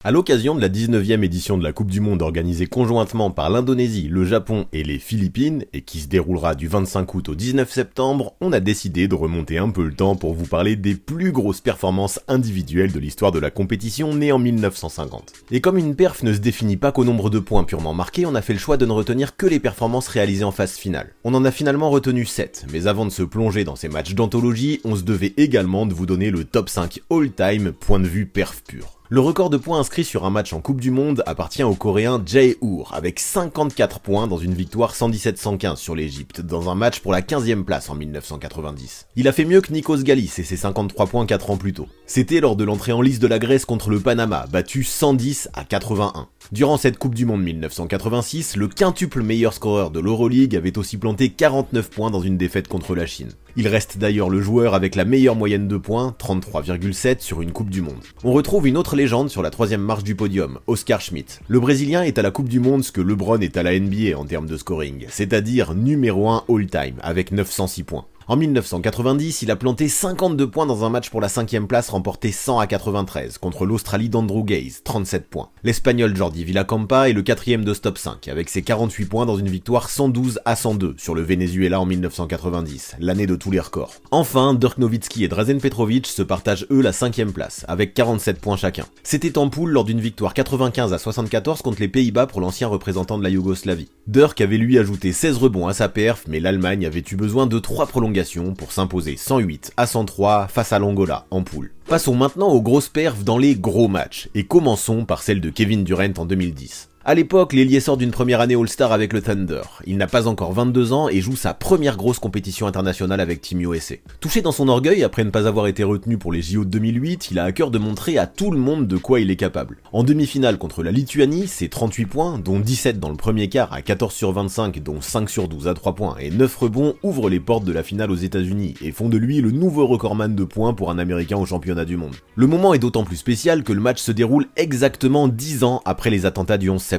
À l'occasion de la 19e édition de la Coupe du Monde organisée conjointement par l'Indonésie, le Japon et les Philippines, et qui se déroulera du 25 août au 19 septembre, on a décidé de remonter un peu le temps pour vous parler des plus grosses performances individuelles de l'histoire de la compétition née en 1950. Et comme une perf ne se définit pas qu'au nombre de points purement marqués, on a fait le choix de ne retenir que les performances réalisées en phase finale. On en a finalement retenu 7, mais avant de se plonger dans ces matchs d'anthologie, on se devait également de vous donner le top 5 all-time point de vue perf pur. Le record de points inscrit sur un match en Coupe du Monde appartient au Coréen Jae-hoor, avec 54 points dans une victoire 117-115 sur l'Égypte, dans un match pour la 15e place en 1990. Il a fait mieux que Nikos Galis et ses 53 points 4 ans plus tôt. C'était lors de l'entrée en lice de la Grèce contre le Panama, battu 110-81. Durant cette Coupe du Monde 1986, le quintuple meilleur scoreur de l'Euroleague avait aussi planté 49 points dans une défaite contre la Chine. Il reste d'ailleurs le joueur avec la meilleure moyenne de points, 33,7 sur une Coupe du Monde. On retrouve une autre légende sur la troisième marche du podium, Oscar Schmidt. Le Brésilien est à la Coupe du Monde ce que LeBron est à la NBA en termes de scoring, c'est-à-dire numéro 1 all-time, avec 906 points. En 1990, il a planté 52 points dans un match pour la 5e place remporté 100-93 contre l'Australie d'Andrew Gaze, 37 points. L'Espagnol Jordi Villacampa est le 4e de ce top 5, avec ses 48 points dans une victoire 112-102 sur le Venezuela en 1990, l'année de tous les records. Enfin, Dirk Nowitzki et Drazen Petrovic se partagent eux la 5e place, avec 47 points chacun. C'était en poule lors d'une victoire 95-74 contre les Pays-Bas pour l'ancien représentant de la Yougoslavie. Dirk avait lui ajouté 16 rebonds à sa perf, mais l'Allemagne avait eu besoin de 3 prolongations pour s'imposer 108-103 face à l'Angola en poule. Passons maintenant aux grosses perfs dans les gros matchs, et commençons par celle de Kevin Durant en 2010. À l'époque, l'ailier sort d'une première année All-Star avec le Thunder. Il n'a pas encore 22 ans et joue sa première grosse compétition internationale avec Team USA. Touché dans son orgueil après ne pas avoir été retenu pour les JO de 2008, il a à cœur de montrer à tout le monde de quoi il est capable. En demi-finale contre la Lituanie, c'est 38 points, dont 17 dans le premier quart à 14 sur 25, dont 5 sur 12 à 3 points et 9 rebonds ouvrent les portes de la finale aux États-Unis et font de lui le nouveau recordman de points pour un Américain au championnat du monde. Le moment est d'autant plus spécial que le match se déroule exactement 10 ans après les attentats du 11 septembre.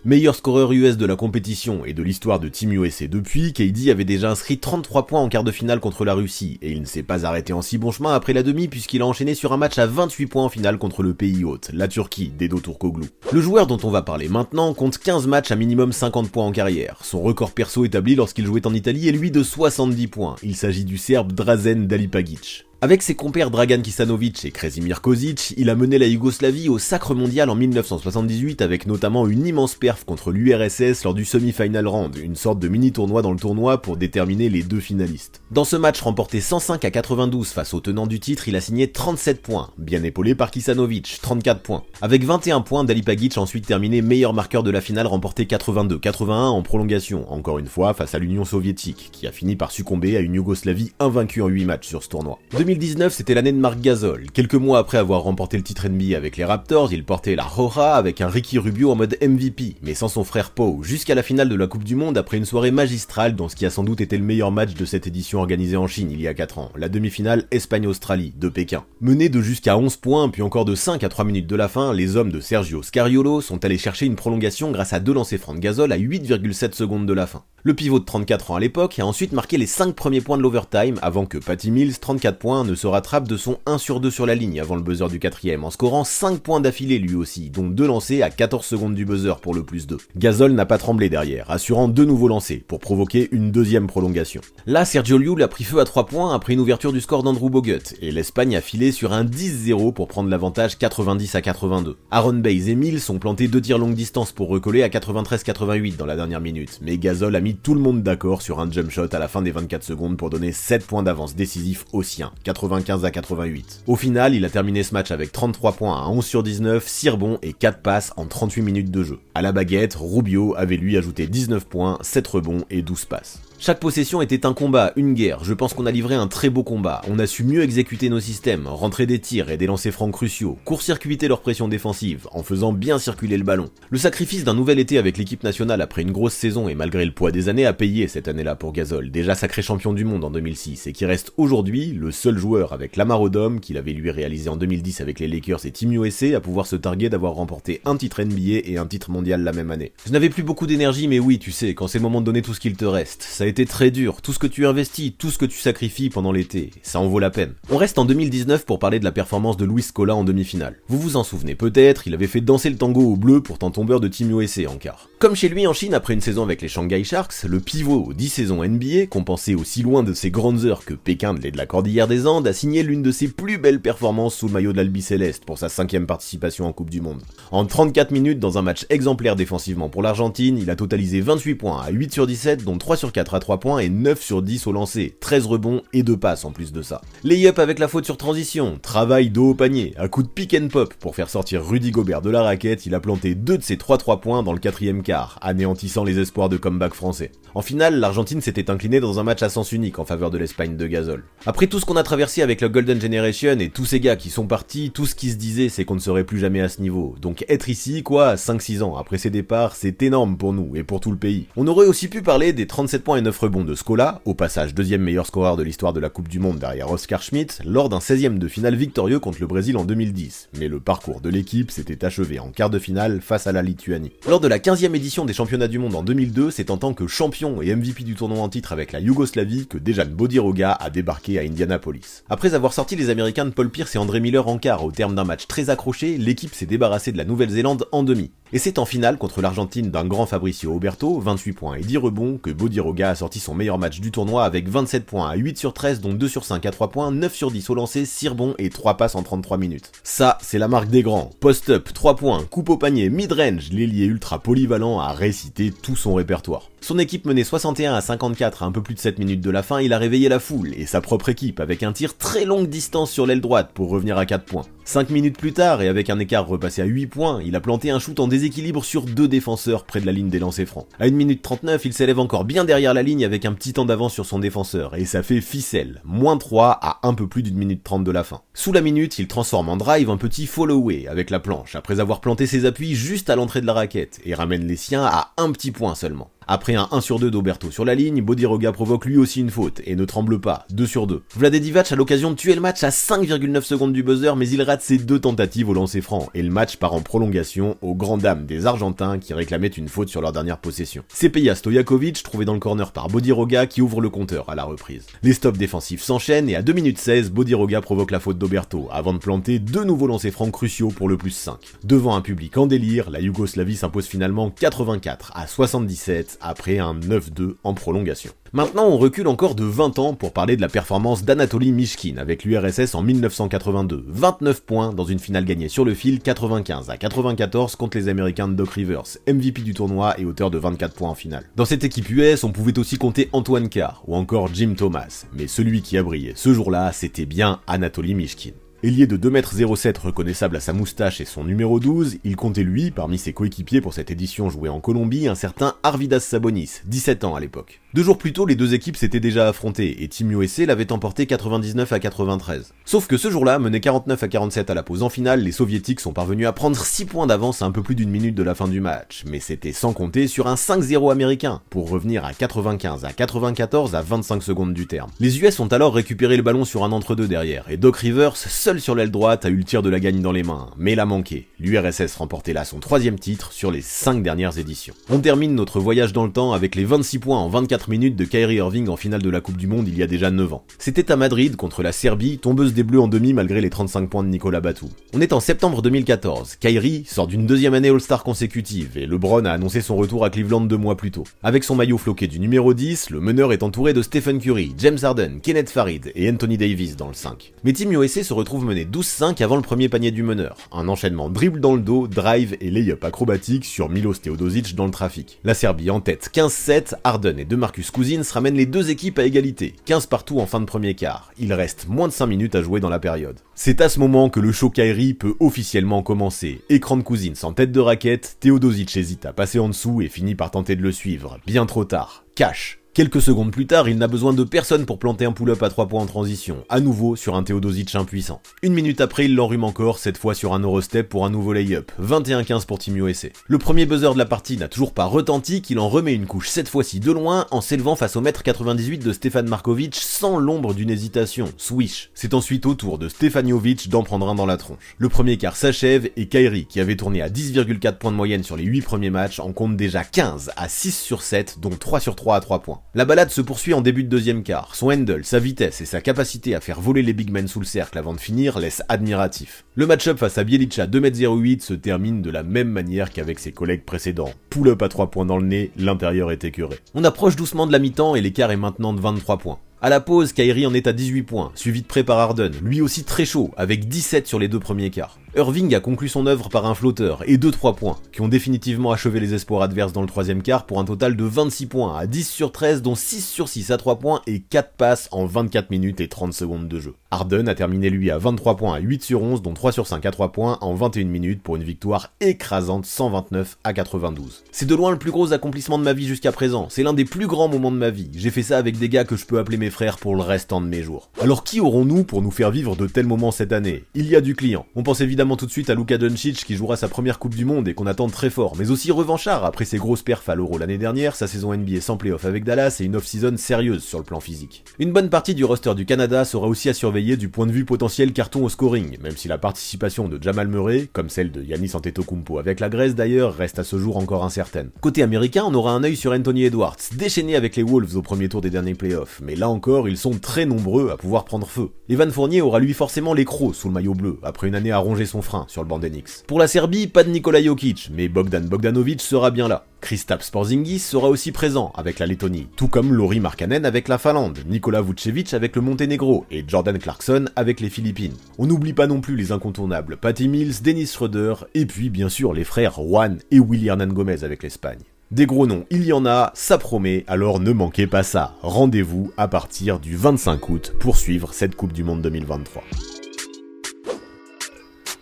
Meilleur scoreur US de la compétition et de l'histoire de Team USA depuis, KD avait déjà inscrit 33 points en quart de finale contre la Russie, et il ne s'est pas arrêté en si bon chemin après la demi puisqu'il a enchaîné sur un match à 28 points en finale contre le pays hôte, la Turquie, d'Edo Turkoglu. Le joueur dont on va parler maintenant compte 15 matchs à minimum 50 points en carrière. Son record perso établi lorsqu'il jouait en Italie est lui de 70 points. Il s'agit du Serbe Dražen Dalipagić. Avec ses compères Dragan Kisanovic et Kresimir Kozic, il a mené la Yougoslavie au sacre mondial en 1978 avec notamment une immense perf contre l'URSS lors du semi-final round, une sorte de mini-tournoi dans le tournoi pour déterminer les deux finalistes. Dans ce match remporté 105-92 face au tenant du titre, il a signé 37 points, bien épaulé par Kisanovic, 34 points. Avec 21 points, Dalipagić a ensuite terminé meilleur marqueur de la finale remporté 82-81 en prolongation, encore une fois face à l'Union soviétique, qui a fini par succomber à une Yougoslavie invaincue en 8 matchs sur ce tournoi. 2019, c'était l'année de Marc Gasol. Quelques mois après avoir remporté le titre NBA avec les Raptors, il portait la Roja avec un Ricky Rubio en mode MVP, mais sans son frère Pau, jusqu'à la finale de la Coupe du Monde après une soirée magistrale dans ce qui a sans doute été le meilleur match de cette édition organisée en Chine il y a 4 ans, la demi-finale Espagne-Australie de Pékin. Menés de jusqu'à 11 points, puis encore de 5 à 3 minutes de la fin, les hommes de Sergio Scariolo sont allés chercher une prolongation grâce à 2 lancers francs de Gasol à 8,7 secondes de la fin. Le pivot de 34 ans à l'époque a ensuite marqué les 5 premiers points de l'overtime avant que Patty Mills, 34 points, ne se rattrape de son 1 sur 2 sur la ligne avant le buzzer du 4e en scorant 5 points d'affilée lui aussi, dont 2 lancés à 14 secondes du buzzer pour le plus 2. Gasol n'a pas tremblé derrière, assurant 2 nouveaux lancers pour provoquer une deuxième prolongation. Là, Sergio Llull a pris feu à 3 points après une ouverture du score d'Andrew Bogut, et l'Espagne a filé sur un 10-0 pour prendre l'avantage 90-82. Aaron Bays et Mills ont planté 2 tirs longue distance pour recoller à 93-88 dans la dernière minute, mais Gasol a mis tout le monde d'accord sur un jump shot à la fin des 24 secondes pour donner 7 points d'avance décisifs aux siens, 95-88. Au final, il a terminé ce match avec 33 points à 11 sur 19, 6 rebonds et 4 passes en 38 minutes de jeu. À la baguette, Rubio avait lui ajouté 19 points, 7 rebonds et 12 passes. Chaque possession était un combat, une guerre, je pense qu'on a livré un très beau combat, on a su mieux exécuter nos systèmes, rentrer des tirs et des lancers francs cruciaux, court-circuiter leur pression défensive, en faisant bien circuler le ballon. Le sacrifice d'un nouvel été avec l'équipe nationale après une grosse saison et malgré le poids des années a payé cette année-là pour Gasol, déjà sacré champion du monde en 2006 et qui reste aujourd'hui le seul joueur avec l'Amar Odom qu'il avait lui réalisé en 2010 avec les Lakers et Team USA à pouvoir se targuer d'avoir remporté un titre NBA et un titre mondial la même année. Je n'avais plus beaucoup d'énergie mais oui, tu sais, quand c'est le moment de donner tout ce qu'il te reste, ça a été très dur, tout ce que tu investis, tout ce que tu sacrifies pendant l'été, ça en vaut la peine. On reste en 2019 pour parler de la performance de Luis Scola en demi-finale. Vous vous en souvenez peut-être, il avait fait danser le tango au bleu pourtant tombeur de Team USA en quart. Comme chez lui en Chine après une saison avec les Shanghai Sharks, le pivot aux 10 saisons NBA, compensé aussi loin de ses grandes heures que Pékin de la Cordillère des Andes, a signé l'une de ses plus belles performances sous le maillot de l'Albi Céleste pour sa 5e participation en Coupe du Monde. En 34 minutes dans un match exemplaire défensivement pour l'Argentine, il a totalisé 28 points à 8 sur 17, dont 3 sur 4 à 3 points et 9 sur 10 au lancer, 13 rebonds et 2 passes en plus de ça. Lay-up avec la faute sur transition, travail dos au panier, à coup de pick and pop pour faire sortir Rudy Gobert de la raquette, il a planté 2 de ses 3 points dans le 4e quart, anéantissant les espoirs de comeback français. En finale, l'Argentine s'était inclinée dans un match à sens unique en faveur de l'Espagne de Gasol. Après tout ce qu'on a traversé avec la Golden Generation et tous ces gars qui sont partis, tout ce qui se disait c'est qu'on ne serait plus jamais à ce niveau. Donc être ici, quoi, 5-6 ans après ses départs, c'est énorme pour nous et pour tout le pays. On aurait aussi pu parler des 37 points et 9 rebonds de Scola, au passage 2e meilleur scoreur de l'histoire de la Coupe du Monde derrière Oscar Schmidt, lors d'un 16e de finale victorieux contre le Brésil en 2010. Mais le parcours de l'équipe s'était achevé en quart de finale face à la Lituanie. Lors de la 15e édition des championnats du monde en 2002, c'est en tant que champion et MVP du tournoi en titre avec la Yougoslavie que Dejan Bodiroga a débarqué à Indianapolis. Après avoir sorti les Américains de Paul Pierce et André Miller en quart au terme d'un match très accroché, l'équipe s'est débarrassée de la Nouvelle-Zélande en demi. Et c'est en finale contre l'Argentine d'un grand Fabricio Oberto, 28 points et 10 rebonds, que Bodiroga a sorti son meilleur match du tournoi avec 27 points à 8 sur 13, dont 2 sur 5 à 3 points, 9 sur 10 au lancer, 6 rebonds et 3 passes en 33 minutes. Ça, c'est la marque des grands. Post-up, 3 points, coupe au panier, mid-range, l'ailier ultra polyvalent a récité tout son répertoire. Son équipe menait 61 à 54 à un peu plus de 7 minutes de la fin, il a réveillé la foule et sa propre équipe avec un tir très longue distance sur l'aile droite pour revenir à 4 points. 5 minutes plus tard et avec un écart repassé à 8 points, il a planté un shoot en déséquilibre sur 2 défenseurs près de la ligne des lancers francs. À 1 minute 39, il s'élève encore bien derrière la ligne avec un petit temps d'avance sur son défenseur et ça fait ficelle, moins 3 à un peu plus d'1 minute 30 de la fin. Sous la minute, il transforme en drive un petit follow-away avec la planche après avoir planté ses appuis juste à l'entrée de la raquette et ramène les siens à un petit point seulement. Après un 1 sur 2 d'Oberto sur la ligne, Bodiroga provoque lui aussi une faute et ne tremble pas, 2 sur 2. Vlade Divac a l'occasion de tuer le match à 5,9 secondes du buzzer, mais il rate ses 2 tentatives au lancer franc et le match part en prolongation aux grandes dames des Argentins qui réclamaient une faute sur leur dernière possession. Cepilla Stojakovic, trouvé dans le corner par Bodiroga, qui ouvre le compteur à la reprise. Les stops défensifs s'enchaînent et à 2 minutes 16, Bodiroga provoque la faute d'Oberto avant de planter 2 nouveaux lancers francs cruciaux pour le plus 5. Devant un public en délire, la Yougoslavie s'impose finalement 84 à 77 après un 9-2 en prolongation. Maintenant, on recule encore de 20 ans pour parler de la performance d'Anatoly Mishkin avec l'URSS en 1982. 29 points dans une finale gagnée sur le fil 95 à 94 contre les Américains de Doc Rivers, MVP du tournoi et auteur de 24 points en finale. Dans cette équipe US, on pouvait aussi compter Antoine Carr ou encore Jim Thomas, mais celui qui a brillé ce jour-là, c'était bien Anatoly Mishkin. Ailier de 2,07 m reconnaissable à sa moustache et son numéro 12, il comptait lui, parmi ses coéquipiers pour cette édition jouée en Colombie, un certain Arvydas Sabonis, 17 ans à l'époque. 2 jours plus tôt, les deux équipes s'étaient déjà affrontées et Team USA l'avait emporté 99 à 93. Sauf que ce jour-là, menés 49 à 47 à la pause en finale, les soviétiques sont parvenus à prendre 6 points d'avance à un peu plus d'1 minute de la fin du match, mais c'était sans compter sur un 5-0 américain, pour revenir à 95 à 94 à 25 secondes du terme. Les US ont alors récupéré le ballon sur un entre-deux derrière, et Doc Rivers, seul sur l'aile droite, a eu le tir de la gagne dans les mains, mais l'a manqué. L'URSS remportait là son 3e titre sur les 5 dernières éditions. On termine notre voyage dans le temps avec les 26 points en 24 minutes de Kyrie Irving en finale de la Coupe du Monde il y a déjà 9 ans. C'était à Madrid contre la Serbie, tombeuse des Bleus en demi malgré les 35 points de Nicolas Batum. On est en septembre 2014, Kyrie sort d'une 2e année All-Star consécutive et LeBron a annoncé son retour à Cleveland 2 mois plus tôt. Avec son maillot floqué du numéro 10, le meneur est entouré de Stephen Curry, James Harden, Kenneth Farid et Anthony Davis dans le 5. Mais Team USA se retrouve mené 12-5 avant le premier panier du meneur. Un enchaînement dribble dans le dos, drive et lay-up acrobatique sur Milos Teodosic dans le trafic. La Serbie en tête 15-7, Harden et DeMarcus Cousins ramènent les deux équipes à égalité, 15 partout en fin de premier quart. Il reste moins de 5 minutes à jouer dans la période. C'est à ce moment que le show Kyrie peut officiellement commencer. Écran de Cousins en tête de raquette, Teodosic hésite à passer en dessous et finit par tenter de le suivre. Bien trop tard. Cash. Quelques secondes plus tard, il n'a besoin de personne pour planter un pull-up à 3 points en transition, à nouveau sur un Teodosic impuissant. 1 minute après, il l'enrhume encore, cette fois sur un Eurostep pour un nouveau lay-up, 21-15 pour Team USA. Le premier buzzer de la partie n'a toujours pas retenti qu'il en remet une couche cette fois-ci de loin en s'élevant face au 1m98 de Stefan Markovic sans l'ombre d'une hésitation, swish. C'est ensuite au tour de Stefanovic d'en prendre un dans la tronche. Le premier quart s'achève et Kyrie, qui avait tourné à 10,4 points de moyenne sur les 8 premiers matchs, en compte déjà 15 à 6 sur 7, dont 3 sur 3 à 3 points. La balade se poursuit en début de deuxième quart. Son handle, sa vitesse et sa capacité à faire voler les big men sous le cercle avant de finir laissent admiratif. Le match-up face à Bjelica 2m08 se termine de la même manière qu'avec ses collègues précédents. Pull-up à 3 points dans le nez, l'intérieur est écœuré. On approche doucement de la mi-temps et l'écart est maintenant de 23 points. À la pause, Kyrie en est à 18 points, suivi de près par Harden, lui aussi très chaud, avec 17 sur les 2 premiers quarts. Irving a conclu son œuvre par un flotteur et 2-3 points, qui ont définitivement achevé les espoirs adverses dans le troisième quart pour un total de 26 points, à 10 sur 13, dont 6 sur 6 à 3 points et 4 passes en 24 minutes et 30 secondes de jeu. Harden a terminé lui à 23 points à 8 sur 11, dont 3 sur 5 à 3 points en 21 minutes pour une victoire écrasante 129 à 92. C'est de loin le plus gros accomplissement de ma vie jusqu'à présent, c'est l'un des plus grands moments de ma vie, j'ai fait ça avec des gars que je peux appeler mes frères pour le restant de mes jours. Alors qui aurons-nous pour nous faire vivre de tels moments cette année? Il y a du client. On pense évidemment tout de suite à Luka Doncic qui jouera sa première Coupe du Monde et qu'on attend très fort, mais aussi revanchard après ses grosses perfs à l'Euro l'année dernière, sa saison NBA sans playoff avec Dallas et une off-season sérieuse sur le plan physique. Une bonne partie du roster du Canada sera aussi à surveiller du point de vue potentiel carton au scoring, même si la participation de Jamal Murray, comme celle de Giannis Antetokounmpo avec la Grèce d'ailleurs, reste à ce jour encore incertaine. Côté américain, on aura un œil sur Anthony Edwards, déchaîné avec les Wolves au premier tour des derniers playoffs, mais là encore, ils sont très nombreux à pouvoir prendre feu. Evan Fournier aura lui forcément les crocs sous le maillot bleu, après une année à ronger son frein sur le banc d'Enix. Pour la Serbie, pas de Nikola Jokic, mais Bogdan Bogdanovic sera bien là. Kristaps Porzingis sera aussi présent avec la Lettonie, tout comme Lauri Markkanen avec la Finlande, Nikola Vucevic avec le Monténégro et Jordan Clarkson avec les Philippines. On n'oublie pas non plus les incontournables Patty Mills, Dennis Schroeder, et puis bien sûr les frères Juan et Willy Hernan Gomez avec l'Espagne. Des gros noms, il y en a, ça promet, alors ne manquez pas ça. Rendez-vous à partir du 25 août pour suivre cette Coupe du Monde 2023.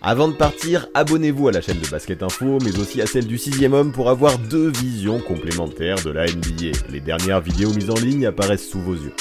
Avant de partir, abonnez-vous à la chaîne de Basket Info, mais aussi à celle du 6ème homme pour avoir 2 visions complémentaires de la NBA. Les dernières vidéos mises en ligne apparaissent sous vos yeux.